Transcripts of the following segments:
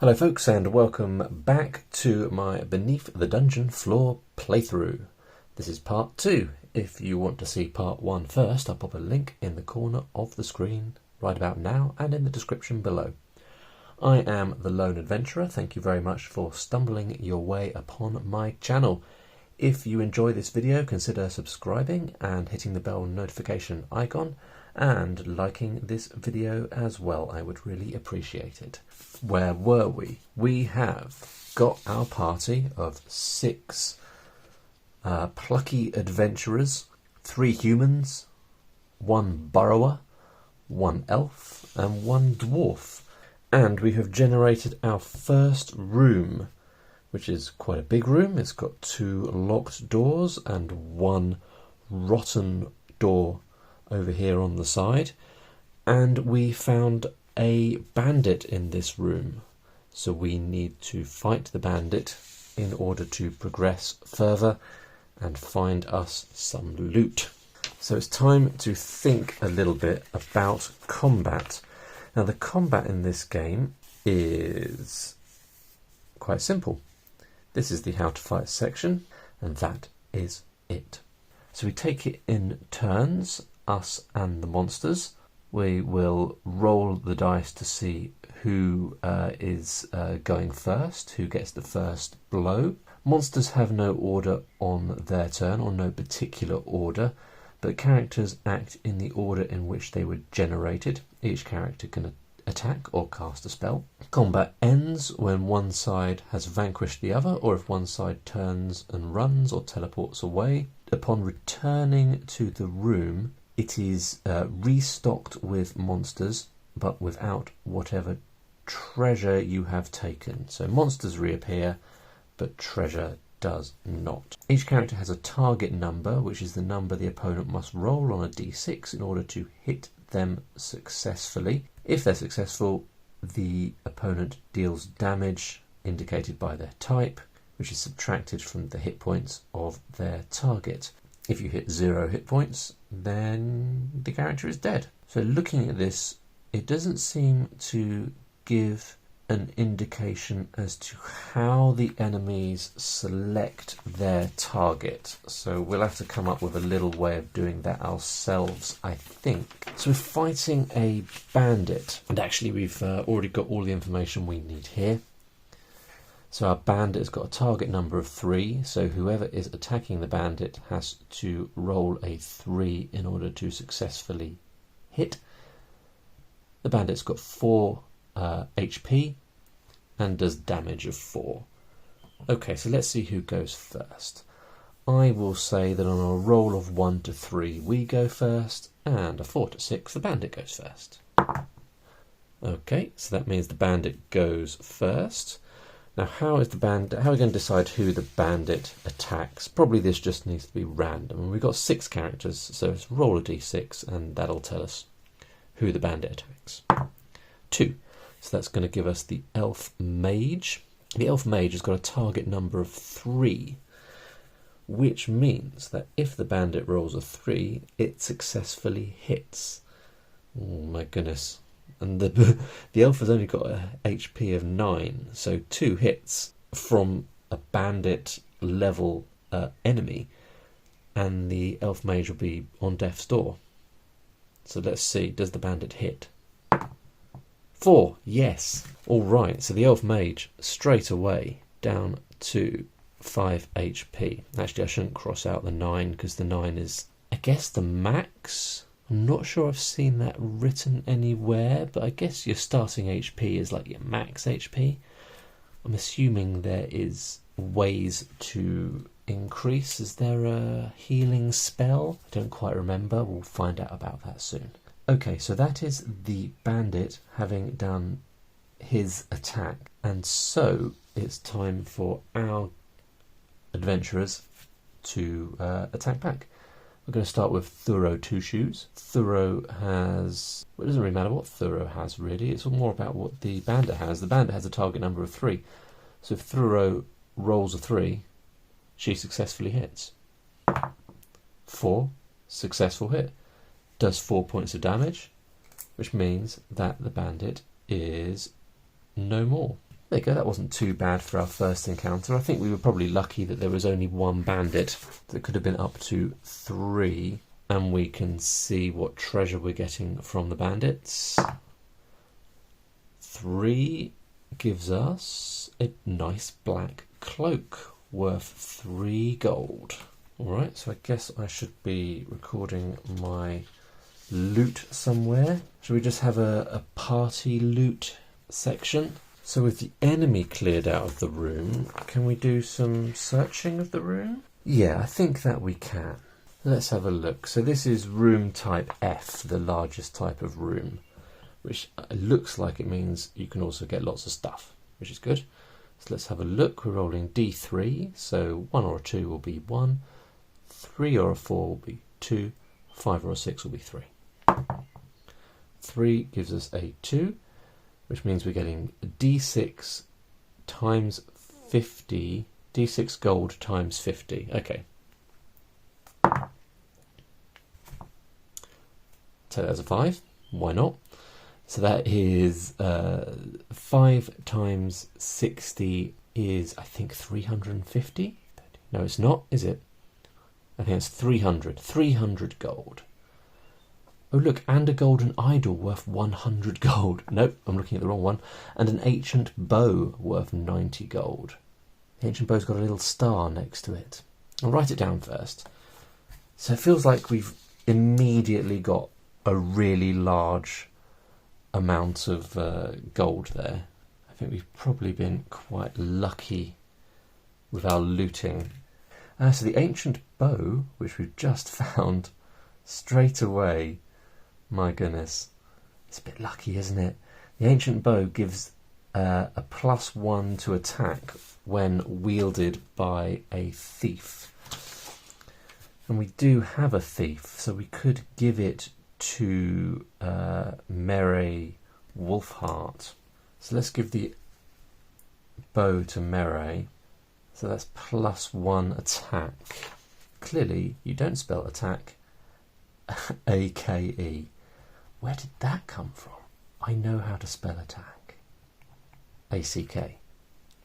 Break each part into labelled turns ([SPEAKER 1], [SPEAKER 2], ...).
[SPEAKER 1] Hello folks, and welcome back to my Beneath the Dungeonfloor playthrough. This is part 2. If you want to see part 1 first, I'll pop a link in the corner of the screen right about now and in the description below. I am the Lone Adventurer. Thank you very much for stumbling your way upon my channel. If you enjoy this video, consider subscribing and hitting the bell notification icon and liking this video as well. I would really appreciate it. Where were we? We have got our party of 6 plucky adventurers, 3 humans, 1 burrower, 1 elf and 1 dwarf. And we have generated our first room, which is quite a big room. It's got 2 locked doors and 1 rotten door over here on the side. And we found a bandit in this room. So we need to fight the bandit in order to progress further and find us some loot. So it's time to think a little bit about combat. Now the combat in this game is quite simple. This is the how to fight section, and that is it. So we take it in turns, us and the monsters. We will roll the dice to see who is going first, who gets the first blow. Monsters have no order on their turn, or no particular order, but characters act in the order in which they were generated. Each character can attack or cast a spell. Combat ends when one side has vanquished the other, or if one side turns and runs or teleports away. Upon returning to the room, it is restocked with monsters, but without whatever treasure you have taken. So monsters reappear, but treasure does not. Each character has a target number, which is the number the opponent must roll on a d6 in order to hit them successfully. If they're successful, the opponent deals damage indicated by their type, which is subtracted from the hit points of their target. If you hit 0 hit points, then the character is dead. So looking at this, it doesn't seem to give an indication as to how the enemies select their target. So we'll have to come up with a little way of doing that ourselves, I think. So we're fighting a bandit, and actually we've already got all the information we need here. So our bandit has got a target number of 3, so whoever is attacking the bandit has to roll a 3 in order to successfully hit. The bandit's got 4 HP and does damage of 4. Okay, so let's see who goes first. I will say that on a roll of 1 to 3 we go first, and a 4 to 6 the bandit goes first. Okay, so that means the bandit goes first. Now how are we going to decide who the bandit attacks? Probably this just needs to be random. And we've got 6 characters, so let's roll a d6 and that'll tell us who the bandit attacks. 2. So that's going to give us the elf mage. The elf mage has got a target number of 3, which means that if the bandit rolls a 3, it successfully hits. Oh my goodness. And the elf has only got a HP of 9, so 2 hits from a bandit level enemy, and the elf mage will be on death's door. So let's see, does the bandit hit? 4, yes. Alright, so the elf mage straight away down to 5 HP. Actually, I shouldn't cross out the 9 because the 9 is, I guess, the max. I'm not sure I've seen that written anywhere, but I guess your starting HP is like your max HP. I'm assuming there is ways to increase. Is there a healing spell? I don't quite remember. We'll find out about that soon. Okay, so that is the bandit having done his attack. And so it's time for our adventurers to attack back. We're going to start with Thuro Two Shoes. Thuro has... Well, it doesn't really matter what Thuro has, really. It's more about what the bandit has. The bandit has a target number of 3. So if Thuro rolls a 3, she successfully hits. 4, successful hit. Does 4 points of damage, which means that the bandit is no more. There you go, that wasn't too bad for our first encounter. I think we were probably lucky that there was only one bandit. That could have been up to 3. And we can see what treasure we're getting from the bandits. 3 gives us a nice black cloak worth 3 gold. Alright, so I guess I should be recording my loot somewhere. Should we just have a party loot section? So with the enemy cleared out of the room, can we do some searching of the room? Yeah, I think that we can. Let's have a look. So this is room type F, the largest type of room, which looks like it means you can also get lots of stuff, which is good. So let's have a look. We're rolling D3, so 1 or a 2 will be 1, 3 or a 4 will be 2, 5 or a 6 will be 3. 3 gives us a 2, which means we're getting D6 times 50, D6 gold times 50. Okay. Take that as a 5. Why not? So that is 5 times 60 is, I think, 350? No, it's not, is it? I think it's 300. 300 gold. Oh, look, and a golden idol worth 100 gold. Nope, I'm looking at the wrong one. And an ancient bow worth 90 gold. The ancient bow's got a little star next to it. I'll write it down first. So it feels like we've immediately got a really large amount of gold there. I think we've probably been quite lucky with our looting. So the ancient bow, which we've just found straight away, my goodness, it's a bit lucky, isn't it? The ancient bow gives a +1 to attack when wielded by a thief. And we do have a thief, so we could give it to Mere Wolfheart. So let's give the bow to Mere. So that's +1 attack. Clearly, you don't spell attack A-K-E. Where did that come from? I know how to spell attack. A-C-K.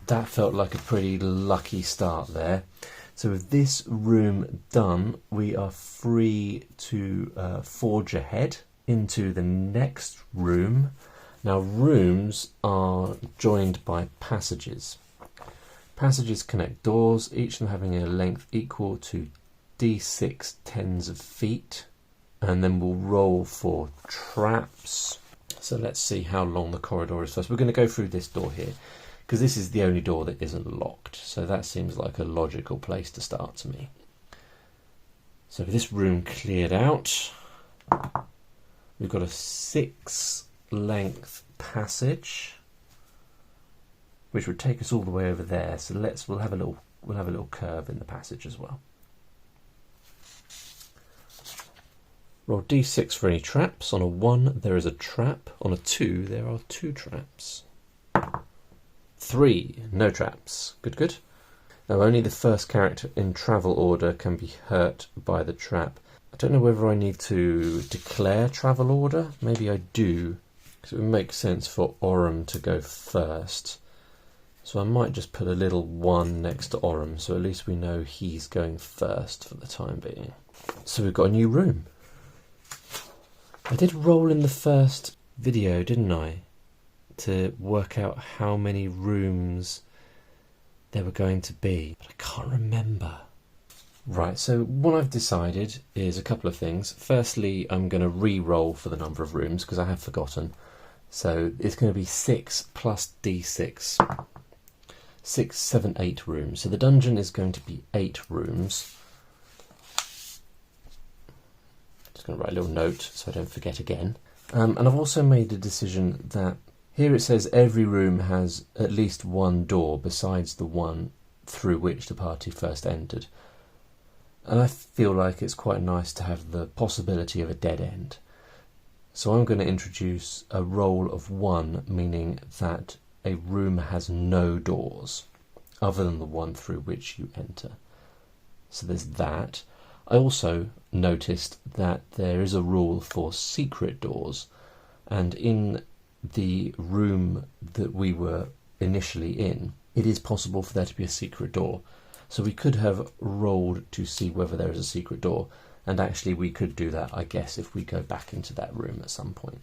[SPEAKER 1] That felt like a pretty lucky start there. So with this room done, we are free to forge ahead into the next room. Now rooms are joined by passages. Passages connect doors, each of them having a length equal to d6 tens of feet. And then we'll roll for traps. So let's see how long the corridor is first. We're going to go through this door here, because this is the only door that isn't locked. So that seems like a logical place to start to me. So with this room cleared out, we've got a 6 length passage, which would take us all the way over there. So we'll have a little curve in the passage as well. Roll d6 for any traps. On a 1 there is a trap. On a 2 there are 2 traps. 3, no traps. Good, good. Now only the first character in travel order can be hurt by the trap. I don't know whether I need to declare travel order. Maybe I do, because it would make sense for Oram to go first. So I might just put a little 1 next to Oram, so at least we know he's going first for the time being. So we've got a new room. I did roll in the first video, didn't I? To work out how many rooms there were going to be, but I can't remember. Right, so what I've decided is a couple of things. Firstly, I'm going to re-roll for the number of rooms because I have forgotten. So it's going to be 6 plus d6. 6, 7, 8 rooms. So the dungeon is going to be 8 rooms. Just going to write a little note so I don't forget again. And I've also made a decision that here it says every room has at least one door besides the one through which the party first entered. And I feel like it's quite nice to have the possibility of a dead end. So I'm going to introduce a roll of 1, meaning that a room has no doors other than the one through which you enter. So there's that. I also noticed that there is a rule for secret doors, and in the room that we were initially in, it is possible for there to be a secret door. So we could have rolled to see whether there is a secret door, and actually we could do that, I guess, if we go back into that room at some point.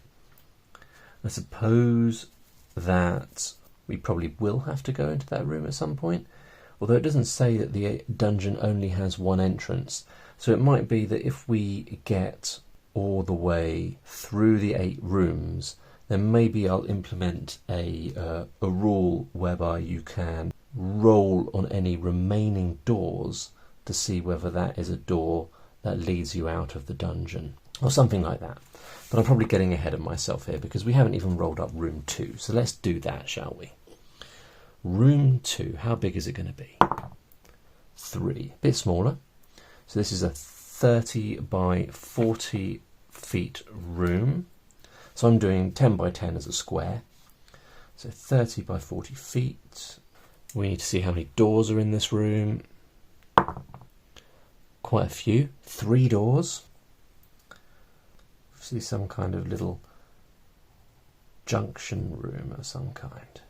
[SPEAKER 1] I suppose that we probably will have to go into that room at some point, although it doesn't say that the dungeon only has one entrance. So it might be that if we get all the way through the 8 rooms, then maybe I'll implement a rule whereby you can roll on any remaining doors to see whether that is a door that leads you out of the dungeon, or something like that. But I'm probably getting ahead of myself here because we haven't even rolled up room 2. So let's do that, shall we? Room 2, how big is it going to be? 3, a bit smaller. So this is a 30 by 40 feet room. So I'm doing 10 by 10 as a square. So 30 by 40 feet. We need to see how many doors are in this room. Quite a few. 3 doors. See some kind of little junction room of some kind.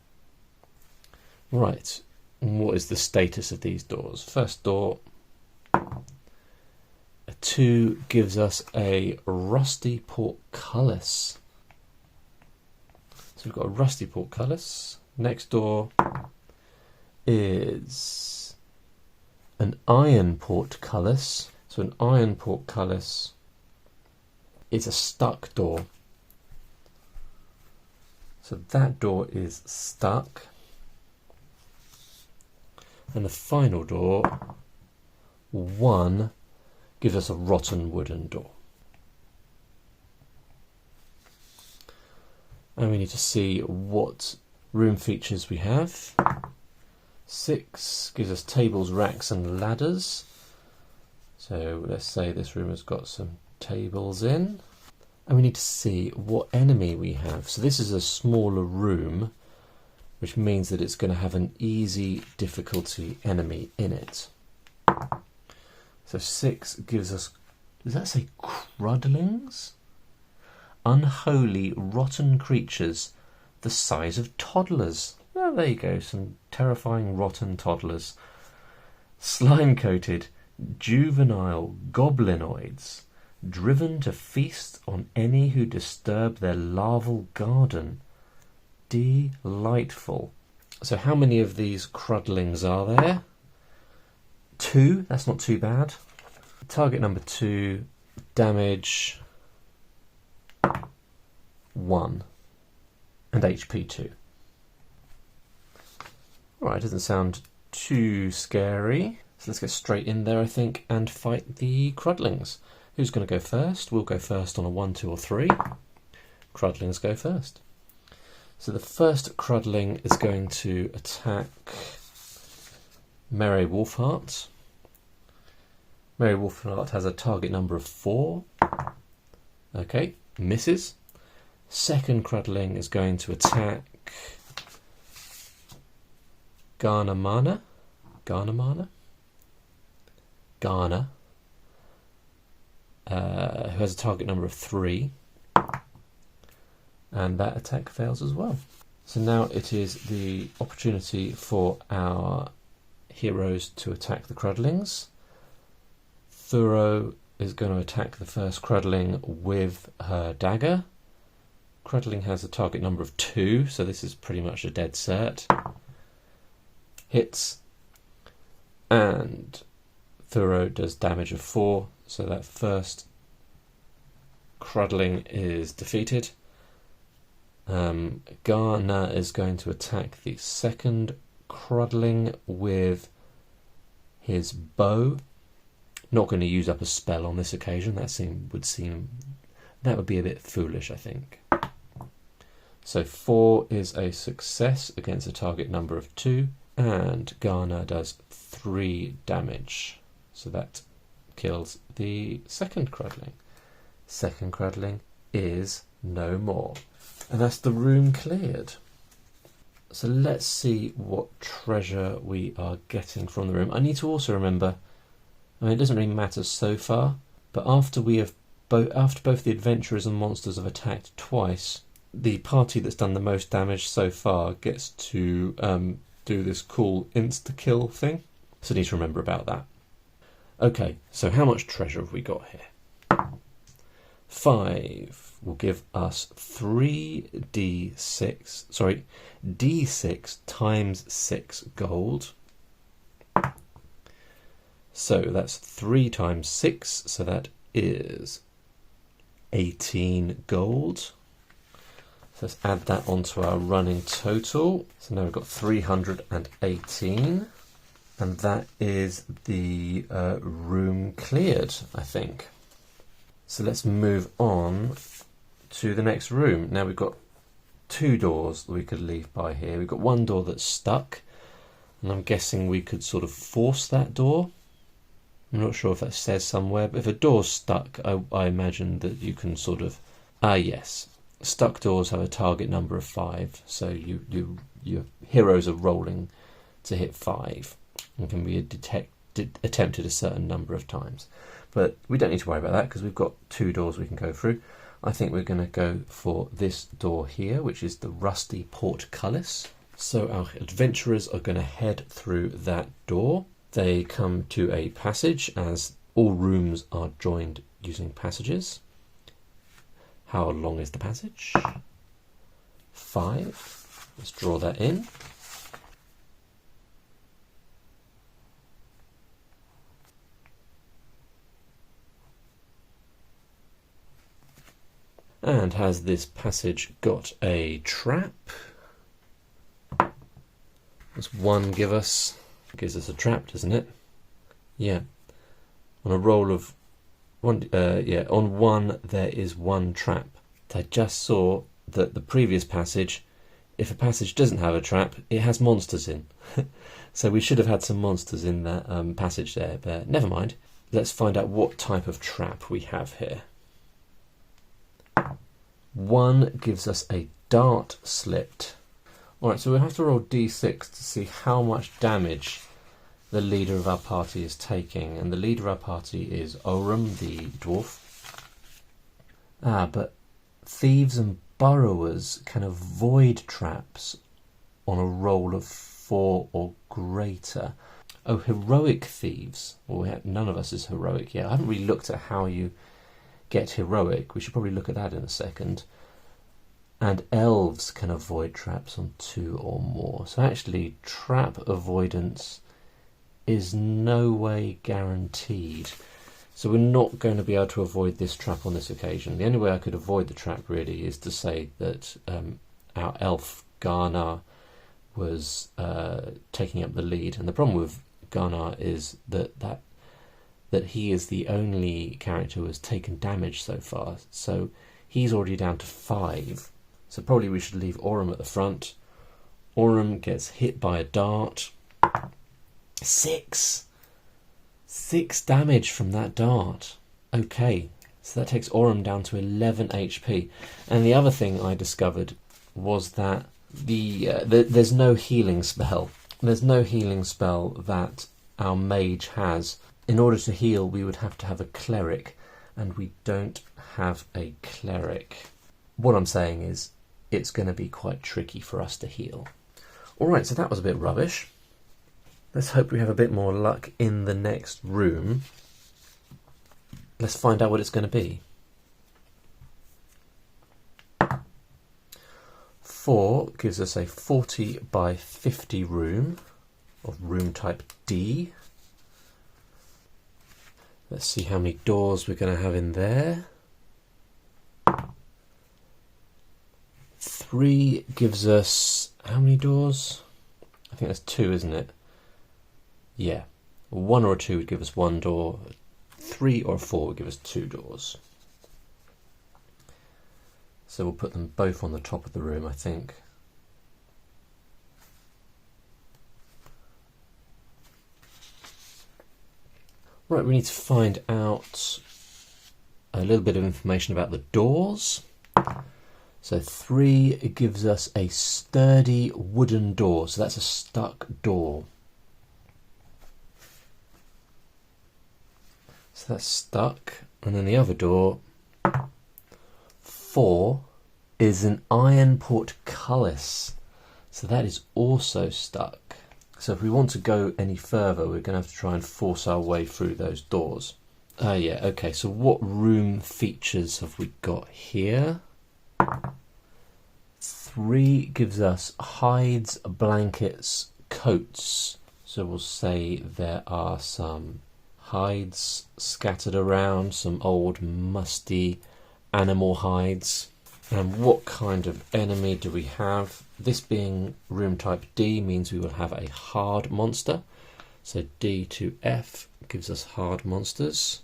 [SPEAKER 1] Right, and what is the status of these doors? First door, a 2 gives us a rusty portcullis. So we've got a rusty portcullis. Next door is an iron portcullis. So an iron portcullis is a stuck door. So that door is stuck. And the final door, 1, gives us a rotten wooden door. And we need to see what room features we have. 6 gives us tables, racks and ladders. So let's say this room has got some tables in. And we need to see what enemy we have. So this is a smaller room, which means that it's going to have an easy difficulty enemy in it. So 6 gives us, does that say crudlings? Unholy, rotten creatures the size of toddlers. Oh, there you go, some terrifying rotten toddlers. Slime-coated, juvenile goblinoids, driven to feast on any who disturb their larval garden. Delightful. So how many of these crudlings are there? 2, that's not too bad. Target number 2, damage 1 and HP 2. Alright, doesn't sound too scary. So let's get straight in there, I think, and fight the crudlings. Who's going to go first? We'll go first on a 1, 2 or 3. Crudlings go first. So the first crudling is going to attack Merry Wolfheart. Merry Wolfheart has a target number of 4. Okay, misses. Second crudling is going to attack Garner, who has a target number of 3. And that attack fails as well. So now it is the opportunity for our heroes to attack the crudlings. Thuro is going to attack the first crudling with her dagger. Crudling has a target number of 2, so this is pretty much a dead cert. Hits. And Thuro does damage of 4, so that first crudling is defeated. Garner is going to attack the second crudling with his bow. Not going to use up a spell on this occasion. That would be a bit foolish, I think. So 4 is a success against a target number of 2, and Garner does 3 damage. So that kills the second crudling. Second crudling is no more. And that's the room cleared. So let's see what treasure we are getting from the room. I need to also remember, I mean, it doesn't really matter so far, but after both the adventurers and monsters have attacked twice, the party that's done the most damage so far gets to do this cool insta-kill thing. So I need to remember about that. Okay, so how much treasure have we got here? 5 will give us D6 times 6 gold. So that's 3 times 6, so that is 18 gold. So let's add that onto our running total. So now we've got 318. And that is the room cleared, I think. So let's move on to the next room. Now we've got 2 doors that we could leave by here. We've got one door that's stuck, and I'm guessing we could sort of force that door. I'm not sure if that says somewhere, but if a door's stuck, I imagine that you can sort of... yes. Stuck doors have a target number of 5, so your heroes are rolling to hit 5. And can be attempted a certain number of times. But we don't need to worry about that because we've got 2 doors we can go through. I think we're going to go for this door here, which is the rusty portcullis. So our adventurers are going to head through that door. They come to a passage, as all rooms are joined using passages. How long is the passage? 5. Let's draw that in. And has this passage got a trap? Does 1 give us? Gives us a trap, doesn't it? Yeah. On a roll of 1, on 1 there is 1 trap. I just saw that the previous passage, if a passage doesn't have a trap, it has monsters in. So we should have had some monsters in that passage there, but never mind. Let's find out what type of trap we have here. 1 gives us a dart slipped. Alright, so we'll have to roll d6 to see how much damage the leader of our party is taking. And the leader of our party is Oram, the dwarf. But thieves and burrowers can avoid traps on a roll of 4 or greater. Oh, heroic thieves. Well, none of us is heroic yet. I haven't really looked at how you get heroic. We should probably look at that in a second. And elves can avoid traps on 2 or more. So actually, trap avoidance is no way guaranteed. So we're not going to be able to avoid this trap on this occasion. The only way I could avoid the trap really is to say that our elf Garnar was taking up the lead. And the problem with Garnar is that he is the only character who has taken damage so far. So he's already down to 5. So probably we should leave Oram at the front. Oram gets hit by a dart. 6 damage from that dart. Okay, so that takes Oram down to 11 HP. And the other thing I discovered was that there's no healing spell. There's no healing spell that our mage has. In order to heal, we would have to have a cleric, and we don't have a cleric. What I'm saying is, it's going to be quite tricky for us to heal. Alright, so that was a bit rubbish. Let's hope we have a bit more luck in the next room. Let's find out what it's going to be. 4 gives us a 40 by 50 room of room type D. Let's see how many doors we're going to have in there. 3 gives us... how many doors? I think that's 2, isn't it? Yeah. 1 or 2 would give us 1 door. 3 or 4 would give us 2 doors. So we'll put them both on the top of the room, I think. Right, we need to find out a little bit of information about the doors. So 3 gives us a sturdy wooden door, so that's a stuck door. So that's stuck, and then the other door, 4 is an iron portcullis. So that is also stuck. So if we want to go any further, we're going to have to try and force our way through those doors. Yeah, okay, so what room features have we got here? 3 gives us hides, blankets, coats. So we'll say there are some hides scattered around, some old musty animal hides. And what kind of enemy do we have? This being room type D means we will have a hard monster. So D to F gives us hard monsters.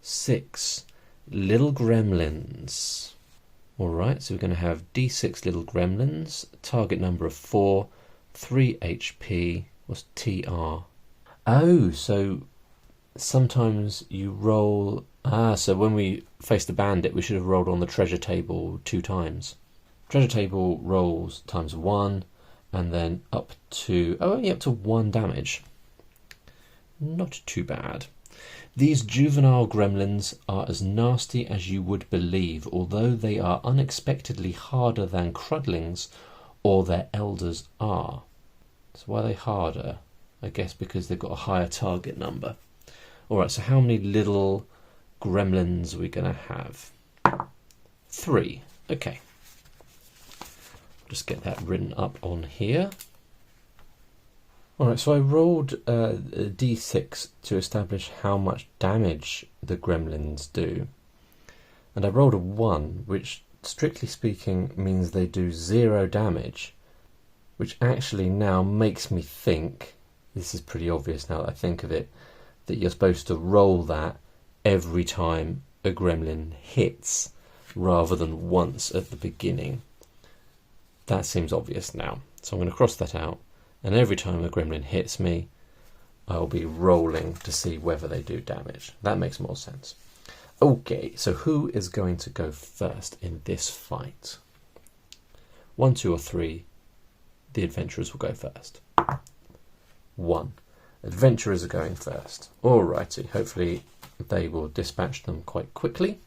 [SPEAKER 1] 6, little gremlins. Alright, so we're going to have D6 little gremlins, target number of 4, 3 HP, what's TR? Oh, so sometimes you roll... so when we face the bandit, we should have rolled on the treasure table 2 times. Treasure table rolls times 1, and then up to... only up to 1 damage. Not too bad. These juvenile gremlins are as nasty as you would believe, although they are unexpectedly harder than crudlings or their elders are. So why are they harder? I guess because they've got a higher target number. Alright, so how many little gremlins are we going to have? 3. Okay. Just get that written up on here. Alright, so I rolled a d6 to establish how much damage the gremlins do. And I rolled a 1, which strictly speaking means they do 0 damage, which actually now makes me think, this is pretty obvious now that I think of it, that you're supposed to roll that every time a gremlin hits, rather than once at the beginning. That seems obvious now, so I'm going to cross that out. And every time a gremlin hits me, I'll be rolling to see whether they do damage. That makes more sense. Okay, so who is going to go first in this fight? 1, 2, or 3, the adventurers will go first. 1. Adventurers are going first. Alrighty, hopefully they will dispatch them quite quickly.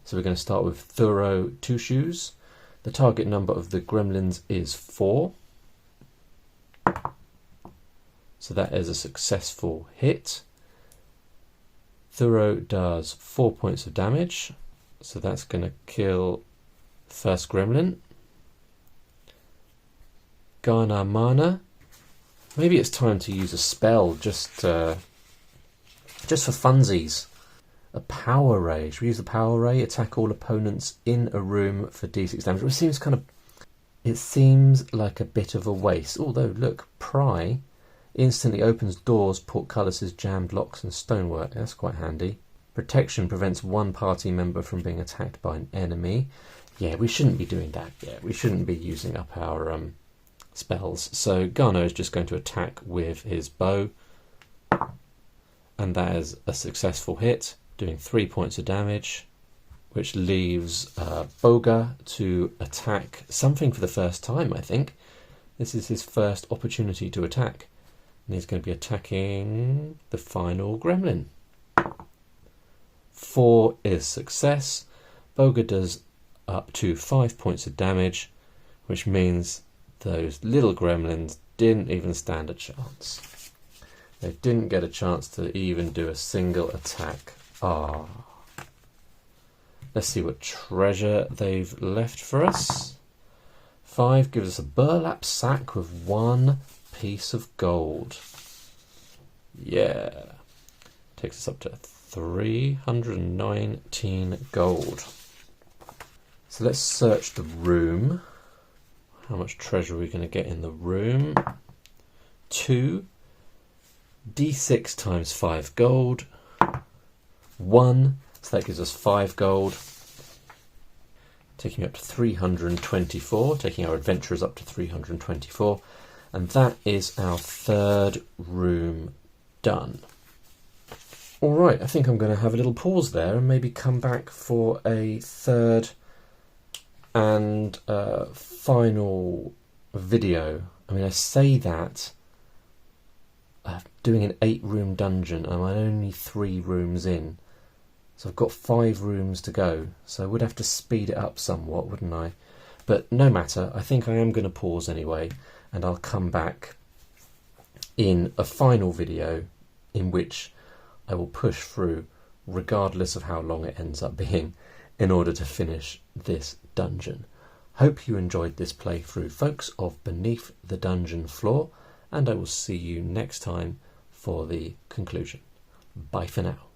[SPEAKER 1] So we're going to start with Thorough Two Shoes. The target number of the gremlins is 4. So that is a successful hit. Thorough does 4 points of damage. So that's going to kill the first gremlin. Garner Mana. Maybe it's time to use a spell just for funsies. A Power Ray. Should we use the Power Ray? Attack all opponents in a room for d6 damage. It seems like a bit of a waste. Although, look, Pry instantly opens doors, portcullises, jammed locks and stonework. That's quite handy. Protection prevents one party member from being attacked by an enemy. Yeah, we shouldn't be doing that yet. We shouldn't be using up our spells. So Garno is just going to attack with his bow. And that is a successful hit, doing 3 points of damage, which leaves Boga to attack something for the first time, I think. This is his first opportunity to attack. And he's going to be attacking the final gremlin. 4 is success. Boga does up to 5 points of damage, which means those little gremlins didn't even stand a chance. They didn't get a chance to even do a single attack. Ah. Let's see what treasure they've left for us. 5 gives us a burlap sack with 1 piece of gold. Yeah. Takes us up to 319 gold. So let's search the room. How much treasure are we going to get in the room? 2. D6 times 5 gold. 1. So that gives us 5 gold. Taking me up to 324. Taking our adventurers up to 324. And that is our 3rd room done. Alright, I think I'm going to have a little pause there and maybe come back for a 3rd and final video. I mean, I say that doing an 8-room dungeon and I'm only 3 rooms in. So I've got 5 rooms to go, so I would have to speed it up somewhat, wouldn't I? But no matter, I think I am going to pause anyway, and I'll come back in a final video in which I will push through, regardless of how long it ends up being, in order to finish this dungeon. Hope you enjoyed this playthrough, folks, of Beneath the Dungeon Floor, and I will see you next time for the conclusion. Bye for now.